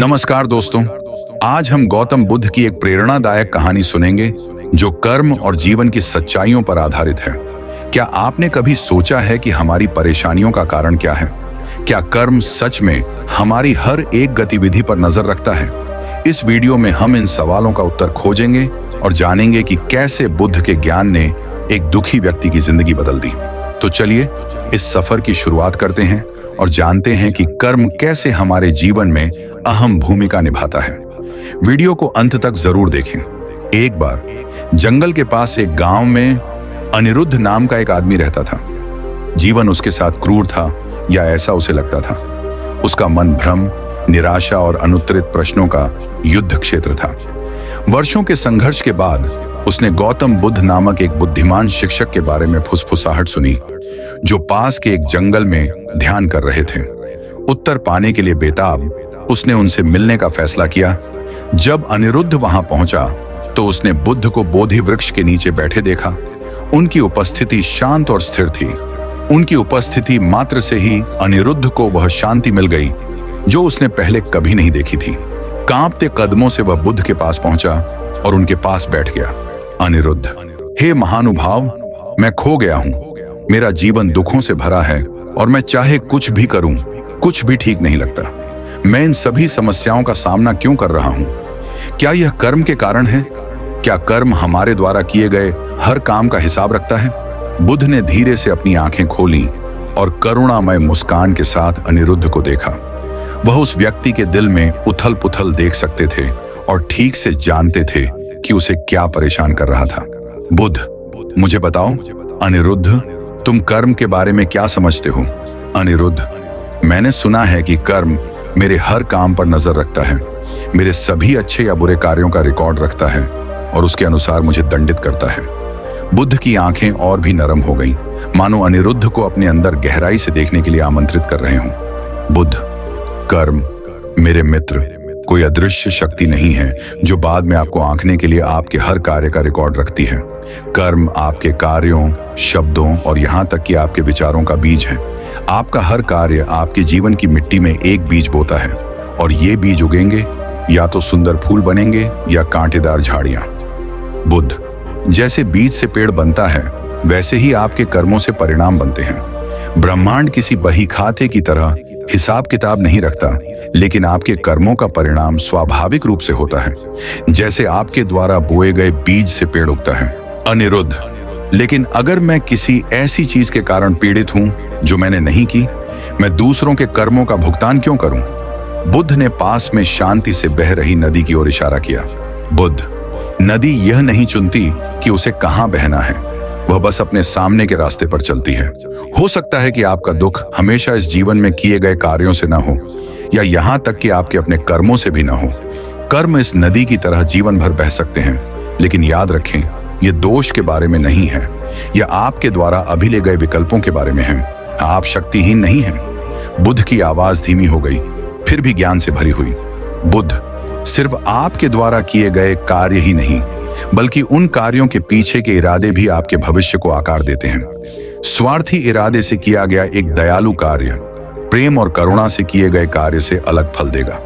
नमस्कार दोस्तों, आज हम गौतम बुद्ध की एक प्रेरणादायक कहानी सुनेंगे जो कर्म और जीवन की सच्चाइयों पर आधारित है। क्या आपने कभी सोचा है कि हमारी परेशानियों का कारण क्या है? क्या कर्म सच में हमारी हर एक गतिविधि पर नजर रखता है? इस वीडियो में हम इन सवालों का उत्तर खोजेंगे और जानेंगे कि कैसे बुद्ध के ज्ञान ने एक दुखी व्यक्ति की जिंदगी बदल दी। तो चलिए इस सफर की शुरुआत करते हैं और जानते हैं कि कर्म कैसे हमारे जीवन में अहम भूमिका निभाता है। वीडियो को अंत तक जरूर देखें। एक बार जंगल के पास एक गांव में अनिरुद्ध नाम का एक आदमी रहता था। जीवन उसके साथ क्रूर था, या ऐसा उसे लगता था। उसका मन भ्रम, निराशा और अनुत्तरित प्रश्नों का युद्ध क्षेत्र था। वर्षों के संघर्ष के बाद उसने गौतम बुद्ध नामक एक बुद्धिमान शिक्षक के बारे में फुसफुसाहट सुनी, जो पास के एक जंगल में ध्यान कर रहे थे। उत्तर पाने के लिए बेताब उसने उनसे मिलने का फैसला किया। जब अनिरुद्ध वहां पहुंचा तो उसने बुद्ध को बोधि वृक्ष के नीचे बैठे देखा। उनकी उपस्थिति शांत और स्थिर थी। उनकी उपस्थिति मात्र से ही अनिरुद्ध को वह शांति मिल गई जो उसने पहले कभी नहीं देखी थी। कांपते कदमों से वह बुद्ध के पास पहुंचा और उनके पास बैठ गया। अनिरुद्ध, हे महानुभाव, मैं खो गया हूं। मेरा जीवन दुखों से भरा है और मैं चाहे कुछ भी करूं, कुछ भी ठीक नहीं लगता। मैं इन सभी समस्याओं का सामना क्यों कर रहा हूं? क्या यह कर्म के कारण है? क्या कर्म हमारे द्वारा किए गए हर काम का हिसाब रखता है? बुद्ध ने धीरे से अपनी आंखें खोलीं और करुणामय मुस्कान के साथ अनिरुद्ध को देखा। वह उस व्यक्ति के दिल में उथल पुथल देख सकते थे और ठीक से जानते थे कि उसे क्या परेशान कर रहा था। बुद्ध, मुझे बताओ। अनिरुद्ध, तुम कर्म के बारे में क्या समझते हो? अनिरुद्ध, मैंने सुना है कि कर्म मेरे हर काम पर नजर रखता है, मेरे सभी अच्छे या बुरे कार्यों का रिकॉर्ड रखता है और उसके अनुसार मुझे दंडित करता है। बुद्ध की आंखें और भी नरम हो गईं, मानो अनिरुद्ध को अपने अंदर गहराई से देखने के लिए आमंत्रित कर रहे हों। बुद्ध, कर्म मेरे मित्र कोई अदृश्य शक्ति नहीं है जो बाद में आपको आंकने के लिए आपके हर कार्य का रिकॉर्ड रखती है। कर्म आपके कार्यों, शब्दों और यहाँ तक कि आपके विचारों का बीज है। आपका हर कार्य आपके जीवन की मिट्टी में एक बीज बोता है और ये बीज उगेंगे, या तो सुंदर फूल बनेंगे या कांटेदार झाड़ियां। बुद्ध, जैसे बीज से पेड़ बनता है वैसे ही आपके कर्मों से परिणाम बनते हैं। ब्रह्मांड किसी बही खाते की तरह हिसाब किताब नहीं रखता, लेकिन आपके कर्मों का परिणाम स्वाभाविक रूप से होता है, जैसे आपके द्वारा बोए गए बीज से पेड़ उगता है। अनिरुद्ध, लेकिन अगर मैं किसी ऐसी चीज के कारण पीड़ित हूं जो मैंने नहीं की, मैं दूसरों के कर्मों का भुगतान क्यों करूं? बुद्ध ने पास में शांति से बह रही नदी की ओर इशारा किया। बुद्ध, नदी यह नहीं चुनती कि उसे कहां बहना है, वह बस अपने सामने के रास्ते पर चलती है। हो सकता है कि आपका दुख हमेशा इस जीवन में किए गए कार्यों से न हो, या यहां तक कि आपके अपने कर्मों से भी न हो। कर्म इस नदी की तरह जीवन भर बह सकते हैं, लेकिन याद रखें, ये दोष के बारे में नहीं है, यह आपके द्वारा अभिले गए विकल्पों के बारे में है। आप शक्तिहीन नहीं हैं। बुद्ध की आवाज धीमी हो गई, फिर भी ज्ञान से भरी हुई। बुद्ध, सिर्फ आपके द्वारा किए गए कार्य ही नहीं, बल्कि उन कार्यों के पीछे के इरादे भी आपके भविष्य को आकार देते हैं। स्वार्थी इरादे से किया गया एक दयालु कार्य प्रेम और करुणा से किए गए कार्य से अलग फल देगा।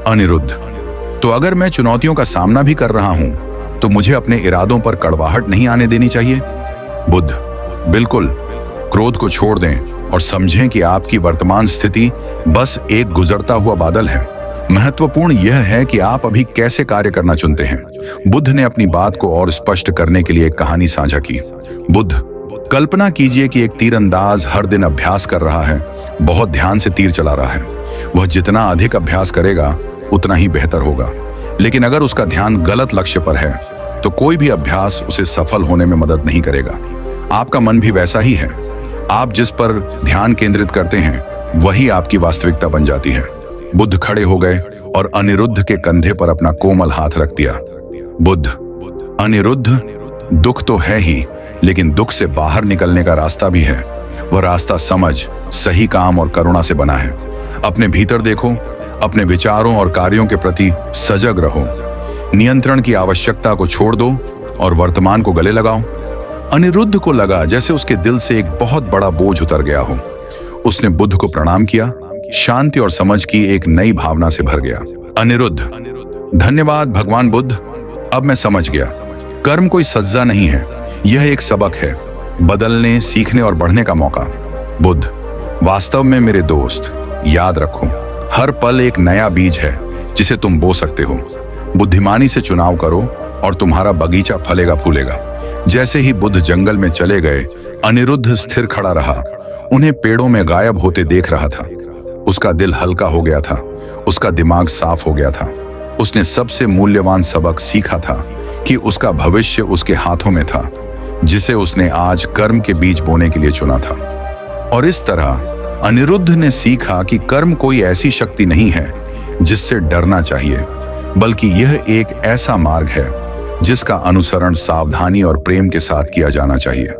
अनिरुद्ध, तो अगर मैं चुनौतियों का सामना भी कर रहा हूं तो मुझे अपने इरादों पर कड़वाहट नहीं आने देनी चाहिए? बुद्ध, बिल्कुल। क्रोध को छोड़ दें और समझें कि आपकी वर्तमान स्थिति बस एक गुजरता हुआ बादल है। महत्वपूर्ण यह है कि आप अभी कैसे कार्य करना चुनते हैं। बुद्ध ने अपनी बात को और स्पष्ट करने के लिए एक कहानी साझा की। बुद्ध, कल्पना कीजिए कि एक तीरंदाज हर दिन अभ्यास कर रहा है, बहुत ध्यान से तीर चला रहा है। वह जितना अधिक अभ्यास करेगा उतना ही बेहतर होगा, लेकिन अगर उसका ध्यान गलत लक्ष्य पर है तो कोई भी अभ्यास उसे सफल होने में मदद नहीं करेगा। आपका मन भी वैसा ही है। आप जिस पर ध्यान केंद्रित करते हैं वही आपकी वास्तविकता बन जाती है। बुद्ध खड़े हो गए और अनिरुद्ध के कंधे पर अपना कोमल हाथ रख दिया। बुद्ध, अनिरुद्ध, दुख तो है ही, लेकिन दुख से बाहर निकलने का रास्ता भी है। वह रास्ता समझ, सही काम और करुणा से बना है। अपने भीतर देखो, अपने विचारों और कार्यों के प्रति सजग रहो। नियंत्रण की आवश्यकता को छोड़ दो और वर्तमान को गले लगाओ। अनिरुद्ध को लगा जैसे उसके दिल से एक बहुत बड़ा बोझ उतर गया हो। उसने बुद्ध को प्रणाम किया, शांति और समझ की एक नई भावना से भर गया। अनिरुद्ध: धन्यवाद भगवान बुद्ध, अब मैं समझ गया। कर्म कोई सज्जा नहीं है, यह एक सबक है, बदलने, सीखने और बढ़ने का मौका। बुद्ध: वास्तव में मेरे दोस्त, याद रखो, हर पल एक नया बीज है जिसे तुम बो सकते हो। बुद्धिमानी से चुनाव करो और तुम्हारा बगीचा फलेगा फूलेगा। जैसे ही बुद्ध जंगल में चले गए, अनिरुद्ध स्थिर खड़ा रहा, उन्हें पेड़ों में गायब होते देख रहा था। उसका दिल हल्का हो गया था, उसका दिमाग साफ हो गया था। उसने सबसे मूल्यवान सबक सीखा था कि उसका भविष्य उसके हाथों में था, जिसे उसने आज कर्म के बीज बोने के लिए चुना था। और इस तरह अनिरुद्ध ने सीखा कि कर्म कोई ऐसी शक्ति नहीं है जिससे डरना चाहिए, बल्कि यह एक ऐसा मार्ग है जिसका अनुसरण सावधानी और प्रेम के साथ किया जाना चाहिए।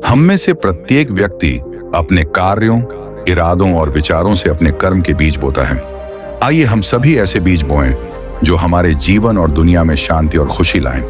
हम में से प्रत्येक व्यक्ति अपने कार्यों, इरादों और विचारों से अपने कर्म के बीज बोता है। आइए हम सभी ऐसे बीज बोएं जो हमारे जीवन और दुनिया में शांति और खुशी लाएं।